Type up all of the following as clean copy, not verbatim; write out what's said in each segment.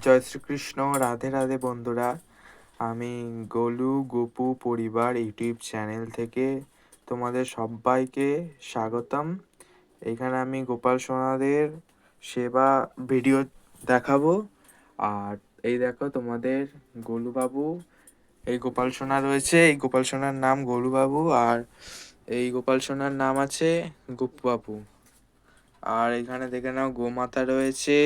জয় শ্রীকৃষ্ণ, রাধে রাধে বন্ধুরা। আমি গোলু গোপু পরিবার ইউটিউব চ্যানেল থেকে তোমাদের সবাইকে স্বাগতম। এখানে আমি গোপাল সোনাদের সেবা ভিডিও দেখাবো। আর এই দেখো তোমাদের গোলুবাবু, এই গোপাল সোনা রয়েছে, এই গোপাল সোনার নাম গোলুবাবু, আর এই গোপাল সোনার নাম আছে গোপবাবু। আর এখানে দেখে নাও গোমাতা রয়েছে,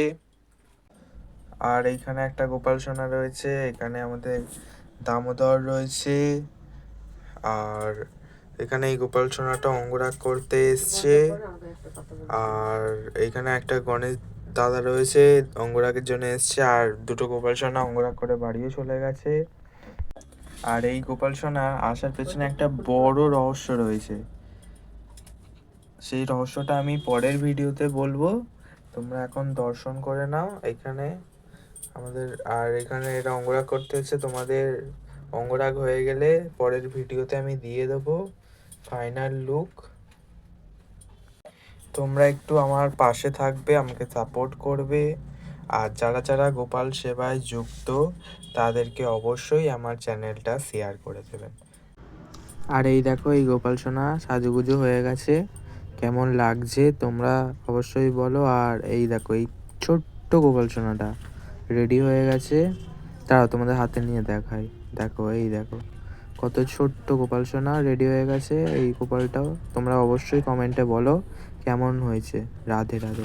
আর এইখানে একটা গোপাল সোনা রয়েছে, এখানে আমাদের দামোদর রয়েছে। আর এখানে এই গোপাল সোনাটা অঙ্গরাগ করতে এসছে। আর এইখানে একটা গণেশ দাদা রয়েছে, অঙ্গরাগের জন্য এসছে। আর দুটো গোপাল সোনা অঙ্গরাগ করে বাড়িও চলে গেছে। আর এই গোপাল সোনা আসার পেছনে একটা বড় রহস্য রয়েছে, সেই রহস্যটা আমি পরের ভিডিওতে বলবো, তোমরা এখন দর্শন করে নাও এখানে আমাদের। আর এখানে এটা অঙ্গরাগ করতে হচ্ছে, তোমাদের অঙ্গরাগ হয়ে গেলে পরের ভিডিওতে আমি দিয়ে দেবো ফাইনাল লুক। তোমরা একটু আমার পাশে থাকবে, আমাকে সাপোর্ট করবে। আর যারা যারা গোপাল সেবায় যুক্ত তাদেরকে অবশ্যই আমার চ্যানেলটা শেয়ার করে দেবেন। আর এই দেখো, এই গোপাল সোনা সাজুগুজু হয়ে গেছে, কেমন লাগছে তোমরা অবশ্যই বলো। আর এই দেখো, এই ছোট্ট গোপাল সোনাটা রেডি হয়ে গেছে। তারাও তোমাদের হাতে নিয়ে দেখাই, দেখো এই দেখো কত ছোট্ট গোপাল সোনা রেডি হয়ে গেছে। এই গোপালটাও তোমরা অবশ্যই কমেন্টে বলো কেমন হয়েছে। রাধে রাধে।